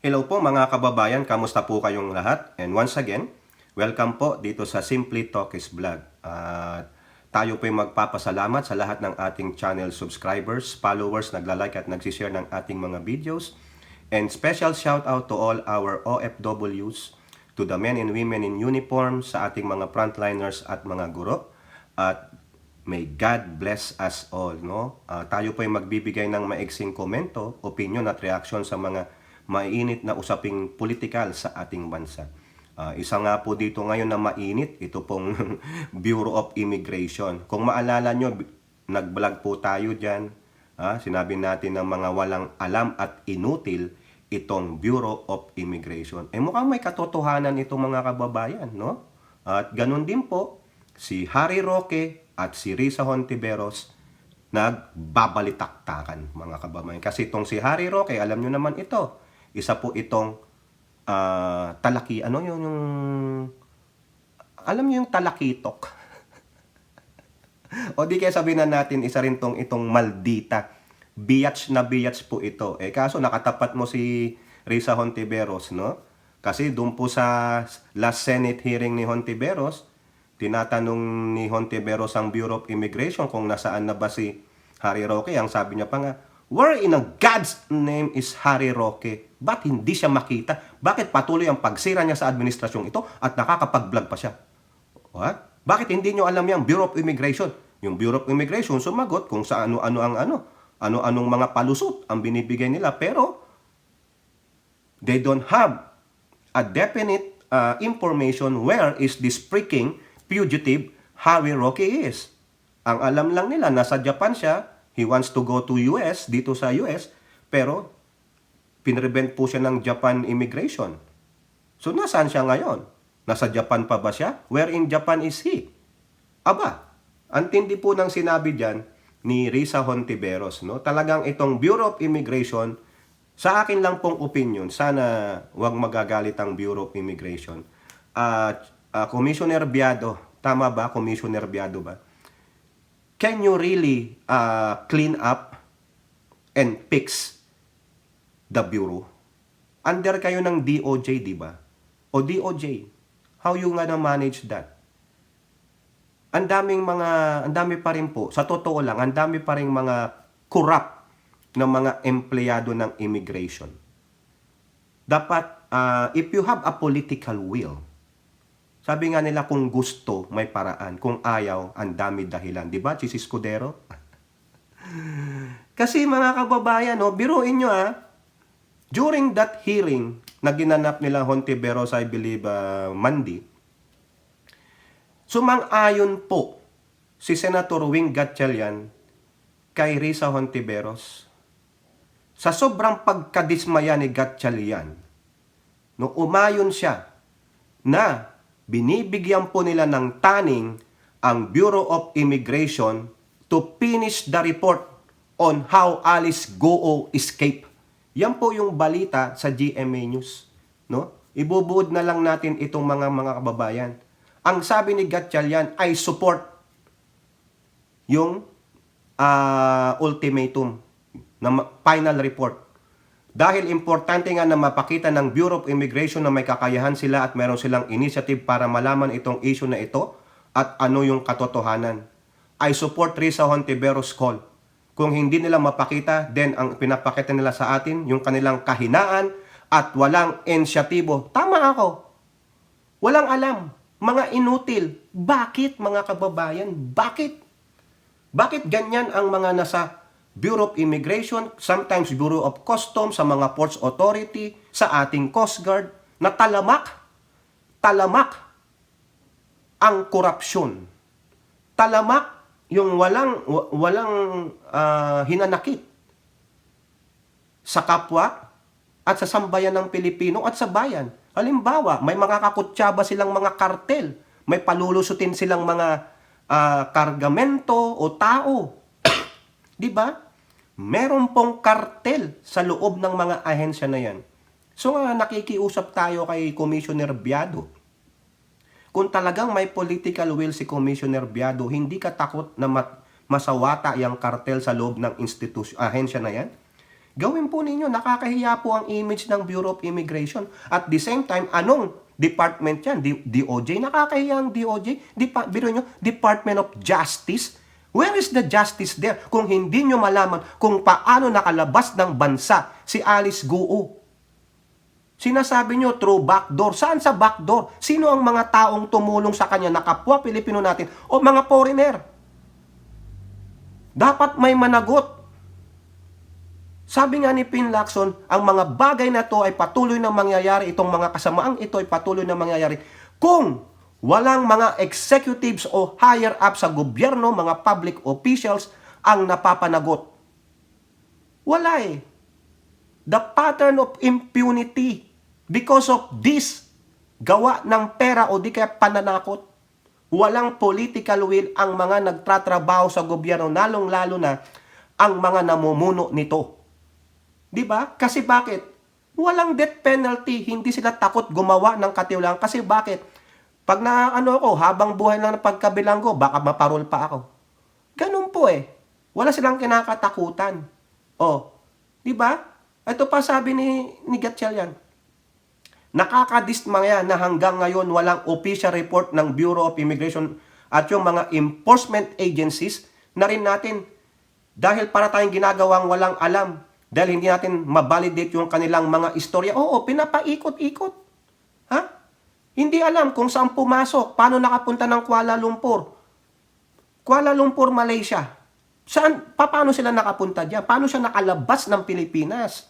Hello po mga kababayan, kamusta po kayong lahat? And once again, welcome po dito sa Simply Talkies Vlog. At tayo po ay magpapasalamat sa lahat ng ating channel subscribers, followers, nagla-like at nagsishare ng ating mga videos. And special shout out to all our OFWs, to the men and women in uniform, sa ating mga frontliners at mga guro. At may God bless us all, no? Tayo po ay magbibigay ng maiksing komento, opinion at reaksyon sa mga mainit na usaping politikal sa ating bansa. Isa nga po dito ngayon na mainit, ito pong Bureau of Immigration. Kung maalala nyo, nag-vlog po tayo dyan. Sinabi natin ng mga walang alam at inutil itong Bureau of Immigration. Mukhang may katotohanan itong mga kababayan, no? At ganun din po, si Harry Roque at si Risa Hontiveros nagbabalitaktakan, mga kababayan. Kasi itong si Harry Roque, alam nyo naman ito, isa po itong talaki, ano yung alam niyo yung talakitok? O di kaya sabihin na natin, isa rin itong maldita. Biatch na biatch po ito. Kaso nakatapat mo si Risa Hontiveros, no? Kasi doon po sa last Senate hearing ni Hontiveros, tinatanong ni Hontiveros ang Bureau of Immigration kung nasaan na ba si Harry Roque. Ang sabi niya pa nga, where in a God's name is Harry Roque? Ba't hindi siya makita? Bakit patuloy ang pagsira niya sa administrasyong ito at nakakapag-vlog pa siya? What? Bakit hindi nyo alam yung Bureau of Immigration? Yung Bureau of Immigration sumagot kung sa ano-anong mga palusot ang binibigay nila, pero they don't have a definite information where is this freaking fugitive Harry Roque is. Ang alam lang nila, nasa Japan siya, he wants to go to US, dito sa US, pero pinrevent po siya ng Japan immigration. So nasaan siya ngayon? Nasa Japan pa ba siya? Where in Japan is he? Aba, antindi po ng sinabi dyan ni Risa Hontiveros, no? Talagang itong Bureau of Immigration, sa akin lang pong opinion, sana wag magagalit ang Bureau of Immigration. Commissioner Biado, tama ba? Commissioner Biado ba? Can you really clean up and fix the Bureau? Under kayo ng DOJ, di ba? O DOJ, how you gonna manage that? Ang dami pa rin po, sa totoo lang, ang dami pa rin mga corrupt na mga empleyado ng immigration. Dapat, if you have a political will, sabi nga nila, kung gusto, may paraan. Kung ayaw, ang dami dahilan. Di ba, Chis Escudero? Kasi mga kababayan, no, biruin nyo during that hearing na ginanap nila Hontiveros, I believe, Monday, sumang-ayon po si Senator Wing Gatchalian kay Risa Hontiveros. Sa sobrang pagkadismaya ni Gatchalian, no, umayon siya na binibigyan po nila ng taning ang Bureau of Immigration to finish the report on how Alice Goo escaped. Yan po yung balita sa GMA News, no? Ibubuod na lang natin itong mga kababayan. Ang sabi ni Gatchalian ay support yung ultimatum na final report. Dahil importante nga na mapakita ng Bureau of Immigration na may kakayahan sila at meron silang initiative para malaman itong issue na ito at ano yung katotohanan. I support Risa Hontiveros' call. Kung hindi nila mapakita, then ang pinapakita nila sa atin, yung kanilang kahinaan at walang inisyatibo. Tama ako. Walang alam. Mga inutil. Bakit, mga kababayan? Bakit? Bakit ganyan ang mga nasa Bureau of Immigration, sometimes Bureau of Customs, sa mga Ports Authority, sa ating Coast Guard, na talamak ang korupsyon. Talamak yung walang hinanakit sa kapwa at sa sambayan ng Pilipino at sa bayan. Halimbawa, may mga kakutsaba silang mga kartel, may palulusutin silang mga kargamento o tao. Di ba? Meron pong kartel sa loob ng mga ahensya na yan. So nakikiusap tayo kay Commissioner Biado. Kung talagang may political will si Commissioner Biado, hindi ka takot na masawata yung kartel sa loob ng ahensya na yan? Gawin po ninyo, nakakahiya po ang image ng Bureau of Immigration. At the same time, anong department yan? DOJ? Nakakahiya ang DOJ? Biro nyo, Department of Justice? Where is the justice there? Kung hindi nyo malaman kung paano nakalabas ng bansa si Alice Guo. Sinasabi nyo, through backdoor. Saan sa backdoor? Sino ang mga taong tumulong sa kanya na kapwa Pilipino natin o mga foreigner? Dapat may managot. Sabi nga ni Pin Lacson, ang mga bagay na to ay patuloy na mangyayari, itong mga kasamaang ito ay patuloy na mangyayari kung walang mga executives o higher up sa gobyerno, mga public officials ang napapanagot. Wala eh. The pattern of impunity because of this gawa ng pera o di kaya pananakot. Walang political will ang mga nagtatrabaho sa gobyerno, lalong-lalo na ang mga namumuno nito. Di ba? Kasi bakit? Walang death penalty, hindi sila takot gumawa ng katiwalaan. Kasi bakit? Pag habang buhay lang ng pagkabilanggo, baka maparol pa ako. Ganun po eh. Wala silang kinakatakutan. Oh, di ba? Ito pa sabi ni Gatchalian. Nakakadismaya na hanggang ngayon walang official report ng Bureau of Immigration at yung mga enforcement agencies na rin natin dahil para tayong ginagawang walang alam dahil hindi natin mabalidate yung kanilang mga istorya. Oo, pinapaikot-ikot. Ha? Hindi alam kung saan pumasok, paano nakapunta ng Kuala Lumpur. Kuala Lumpur, Malaysia. Paano sila nakapunta diyan? Paano siya nakalabas ng Pilipinas?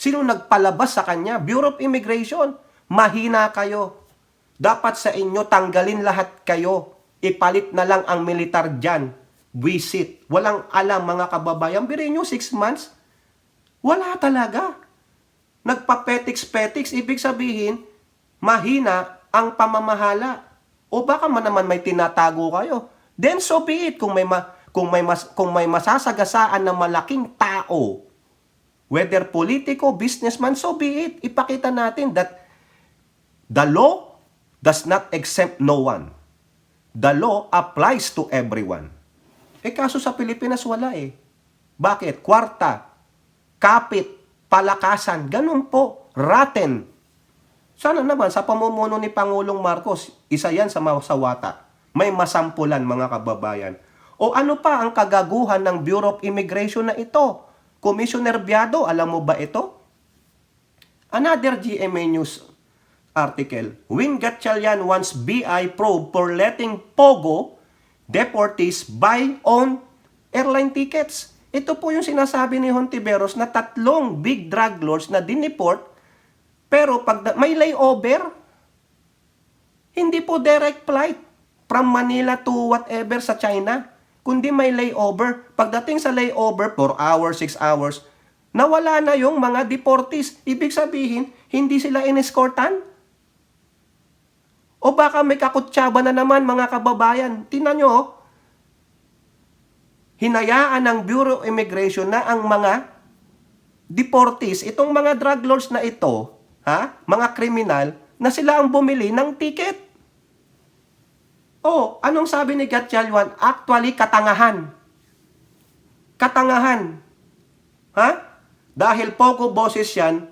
Sino nagpalabas sa kanya? Bureau of Immigration. Mahina kayo. Dapat sa inyo tanggalin lahat kayo. Ipalit na lang ang militar dyan. Visit. Walang alam mga kababayan. Birin nyo 6 months. Wala talaga. Nagpa-petiks-petiks. Ibig sabihin, mahina ang pamamahala. O baka naman may tinatago kayo. Then so be it. Kung may masasagasaan ng malaking tao, whether politiko, businessman, so be it. Ipakita natin that the law does not exempt no one. The law applies to everyone. Kaso sa Pilipinas wala eh. Bakit? Kwarta, kapit, palakasan, ganun po, rotten. Sana naman sa pamumuno ni Pangulong Marcos, isa yan sa masawata. May masampulan mga kababayan. O ano pa ang kagaguhan ng Bureau of Immigration na ito? Commissioner Biado, alam mo ba ito? Another GMA News article. Wing Gatchalian wants BI probe for letting Pogo deportees buy on airline tickets. Ito po yung sinasabi ni Hontiveros na 3 big drug lords na dineport pero pag may layover, hindi po direct flight from Manila to whatever sa China. Kundi may layover. Pagdating sa layover, 4 hours, 6 hours, nawala na yung mga deportees. Ibig sabihin, hindi sila inescortan? O baka may kakutsaba na naman mga kababayan. Tingnan nyo, hinayaan ng Bureau of Immigration na ang mga deportees, itong mga drug lords na ito, mga kriminal, na sila ang bumili ng ticket. Oh, anong sabi ni Gatchalian? Actually, katangahan. Katangahan. Dahil Pogo boses yan,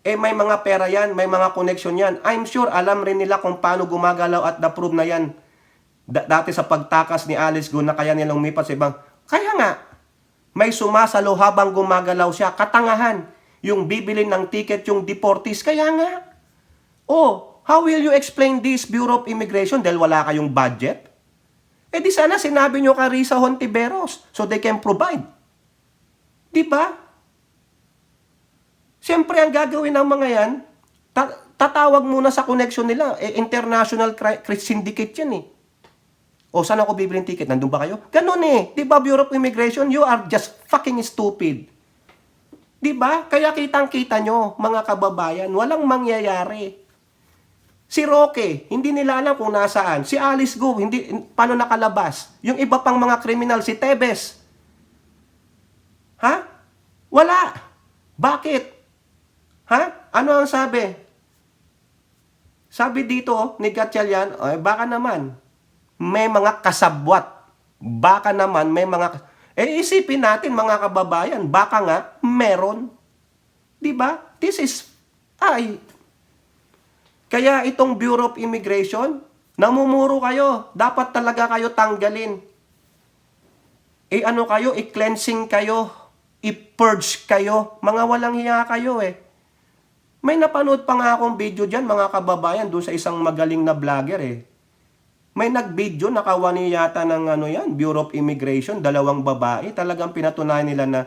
may mga pera yan, may mga connection yan. I'm sure alam rin nila kung paano gumagalaw at na-prove na yan. Dati sa pagtakas ni Alice Guo na kaya nilang umipat sa ibang. Kaya nga, may sumasalo habang gumagalaw siya. Katangahan. Yung bibili ng ticket, yung deportees. Kaya nga. Oh, how will you explain this, Bureau of Immigration? Dahil wala kayong budget? Di sana sinabi nyo kay Risa Hontiveros so they can provide. Diba? Siyempre, ang gagawin ng mga yan, tatawag muna sa connection nila. International syndicate yan eh. O, saan ako bibili ng ticket? Nandun ba kayo? Ganun eh. Diba, Bureau of Immigration? You are just fucking stupid. Diba? Kaya kitang-kita nyo, mga kababayan, walang mangyayari. Si Roque, hindi nila alam kung nasaan. Si Alice Guo, hindi, paano nakalabas. Yung iba pang mga kriminal, si Tebes. Wala. Bakit? Ano ang sabi? Sabi dito ni Gatchalian, baka naman, may mga kasabwat. Baka naman, may mga... isipin natin mga kababayan, baka nga, meron. 'Di ba? This is ay kaya itong Bureau of Immigration, namumuro kayo. Dapat talaga kayo tanggalin. Ano kayo, i-cleansing kayo, i-purge kayo. Mga walang hiya kayo eh. May napanood pa nga akong video dyan, mga kababayan, doon sa isang magaling na vlogger eh. May nag-video, nakawani yata ng Bureau of Immigration, 2 babae. Talagang pinatunayan nila na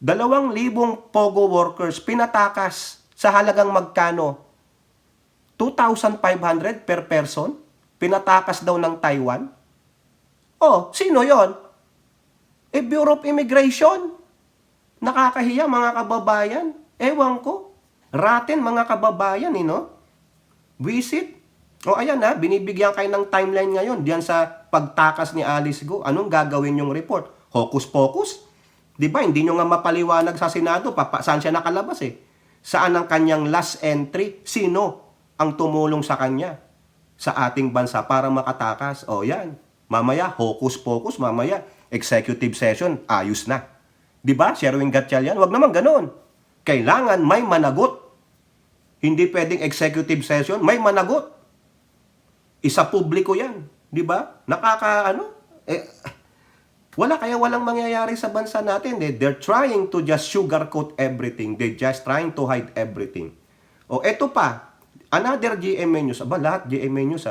2,000 POGO workers pinatakas sa halagang magkano? 2,500 per person? Pinatakas daw ng Taiwan? Oh, sino yon? Bureau of Immigration. Nakakahiya mga kababayan. Ewan ko. Raten mga kababayan, no? Visit. O ayan binibigyan kayo ng timeline ngayon diyan sa pagtakas ni Alice Go. Anong gagawin yung report? Hocus-pocus? Di ba? Hindi nyo nga mapaliwanag sa Senado. Saan siya nakalabas eh? Saan ang kanyang last entry? Sino ang tumulong sa kanya sa ating bansa para makatakas? O yan. Mamaya, hocus-pocus. Mamaya, executive session. Ayos na. Di ba? Sherwin Gatchalian? Wag naman ganun. Kailangan may managot. Hindi pwedeng executive session. May managot. Isa publiko yan. Di ba? Walang mangyayari sa bansa natin. They're trying to just sugarcoat everything. They're just trying to hide everything. O eto pa. Another GMA News. Lahat GMA News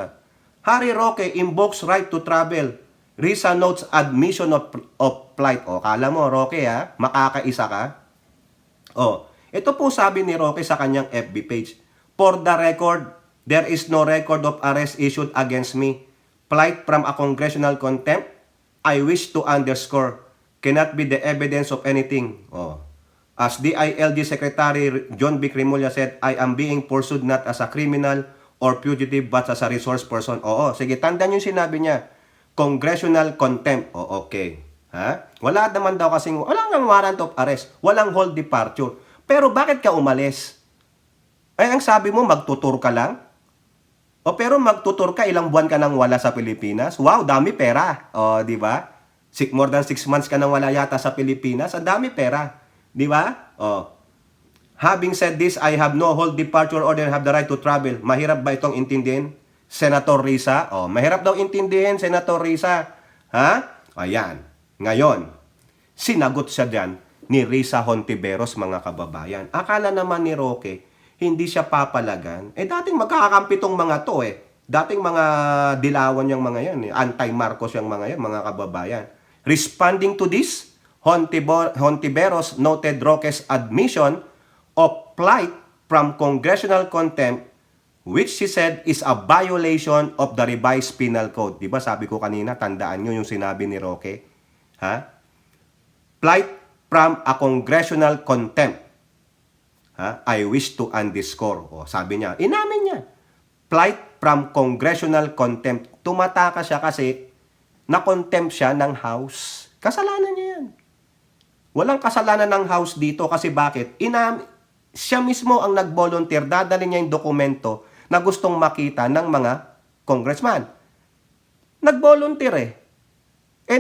Harry Roque invokes right to travel. Risa notes admission of flight. O, kala mo, Roque makakaisa ka. O, ito po sabi ni Roque sa kanyang FB page. For the record, there is no record of arrest issued against me. Flight from a congressional contempt, I wish to underscore, cannot be the evidence of anything. Oh. As DILG Secretary John B. Crimolia said, I am being pursued not as a criminal or fugitive but as a resource person. Oo, sige, tandaan yung sinabi niya. Congressional contempt. O, okay. Wala naman daw kasing, walang warrant of arrest. Walang hold departure. Pero bakit ka umalis? Ang sabi mo, magtutur ka lang? O pero magtutur ka, ilang buwan ka nang wala sa Pilipinas? Wow, dami pera. O, di ba? More than 6 months ka nang wala yata sa Pilipinas. Ang dami pera. Di ba? O. Having said this, I have no hold departure order and have the right to travel. Mahirap ba itong intindihin? Senator Risa? O, mahirap daw intindihin, Senator Risa. Ayan. Ngayon, sinagot siya dyan ni Risa Hontiveros, mga kababayan. Akala naman ni Roque, hindi siya papalagan. Dating magkakakampi tong mga to Dating mga dilawan yung mga yan. Anti-Marcos yung mga yan, mga kababayan. Responding to this, Hontiveros noted Roque's admission of flight from congressional contempt, which she said is a violation of the revised penal code. Diba sabi ko kanina, tandaan nyo yung sinabi ni Roque? Flight from a congressional contempt. I wish to underscore. O, sabi niya, inamin niya. Flight from congressional contempt. Tumataka siya kasi na-contempt siya ng House. Kasalanan niya yan. Walang kasalanan ng House dito kasi bakit? Siya mismo ang nag-volunteer, dadali niya yung dokumento na gustong makita ng mga congressman. Nag-volunteer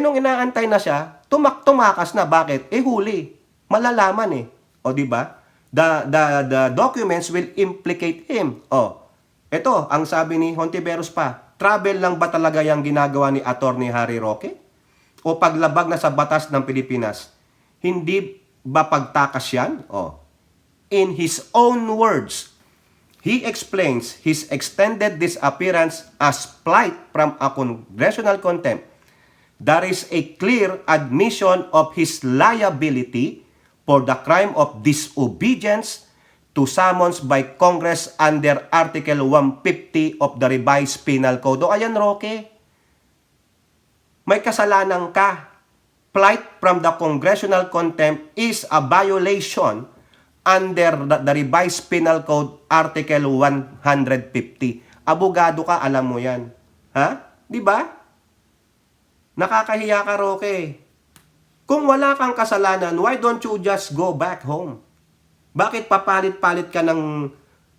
nung inaantay na siya, tumakas na. Bakit? Huli. Malalaman O, di ba? The documents will implicate him. Ito, ang sabi ni Hontiveros pa, travel lang ba talaga yung ginagawa ni Attorney Harry Roque? O paglabag na sa batas ng Pilipinas? Hindi ba pagtakas yan? In his own words, he explains his extended disappearance as flight from a congressional contempt. There is a clear admission of his liability for the crime of disobedience to summons by Congress under Article 150 of the Revised Penal Code. O ayan, Roque, may kasalanan ka. Flight from the congressional contempt is a violation under the Revised Penal Code Article 150. Abogado ka, alam mo yan. Di ba? Nakakahiya ka, Roque. Kung wala kang kasalanan, why don't you just go back home? Bakit papalit-palit ka ng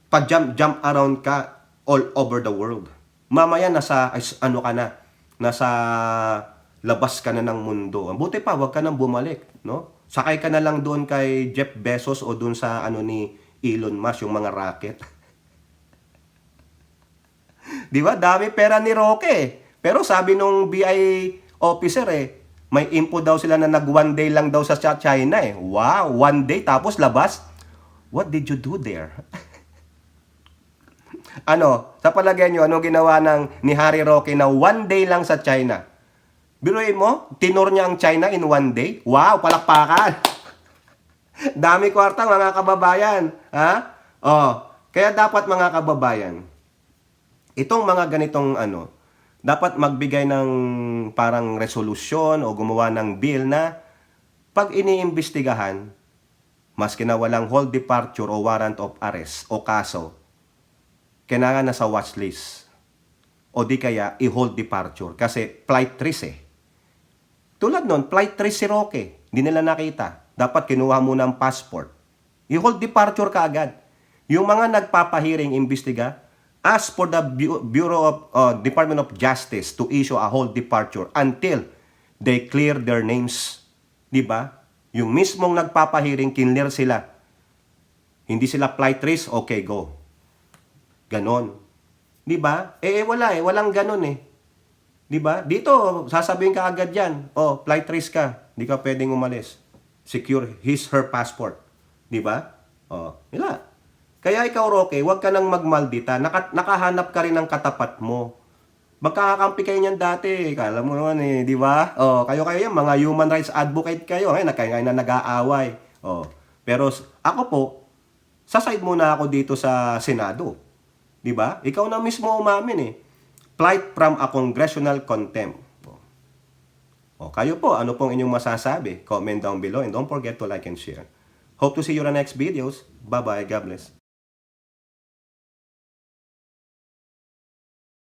pa-jump around ka all over the world? Mamaya nasa labas ka na ng mundo. Buti pa, wag ka nang bumalik, no? Sakay ka na lang doon kay Jeff Bezos o doon sa ano ni Elon Musk, yung mga rocket. Di ba? Dami pera ni Roque. Pero sabi nung BI officer may info daw sila na nag one day lang daw sa China eh. Wow, one day tapos labas. What did you do there? Ano, sa palagay nyo, ano ginawa ni Harry Roque na one day lang sa China? Biruin mo, tinor niya ang China in one day? Wow, palakpakan! Dami kwarta mga kababayan. Ha? Kaya dapat mga kababayan, itong mga ganitong dapat magbigay ng parang resolusyon o gumawa ng bill na pag iniimbestigahan, maski na walang hold departure o warrant of arrest o kaso, kailangan na sa watchlist. O di kaya i-hold departure kasi flight risk Tulad nun, flight risk si Roque. Hindi nila nakita. Dapat kinuha muna ang passport. I-hold departure ka agad. Yung mga nagpapahiring imbestiga, ask for the Bureau of Department of Justice to issue a hold departure until they clear their names. Di ba? Yung mismong nagpapahiring, kinlear sila. Hindi sila flight risk, okay, go. Ganon. Di ba? Wala walang ganon Di ba? Dito, sasabihin ka agad yan. Flight risk ka. Hindi ka pwedeng umalis. Secure her passport. Di ba? Wala. Kaya ikaw, Roque, huwag ka nang magmaldita. Nakahanap ka rin ng katapat mo. Magkakakampi kayo niyan dati. Kala mo naman di ba? Kayo yan, mga human rights advocate kayo. Kayo na nag-aaway. Pero ako po, sa side muna ako dito sa Senado. Di ba? Ikaw na mismo umamin Flight from a congressional contempt. Kayo po, ano pong inyong masasabi? Comment down below and don't forget to like and share. Hope to see you in the next videos. Bye-bye. God bless.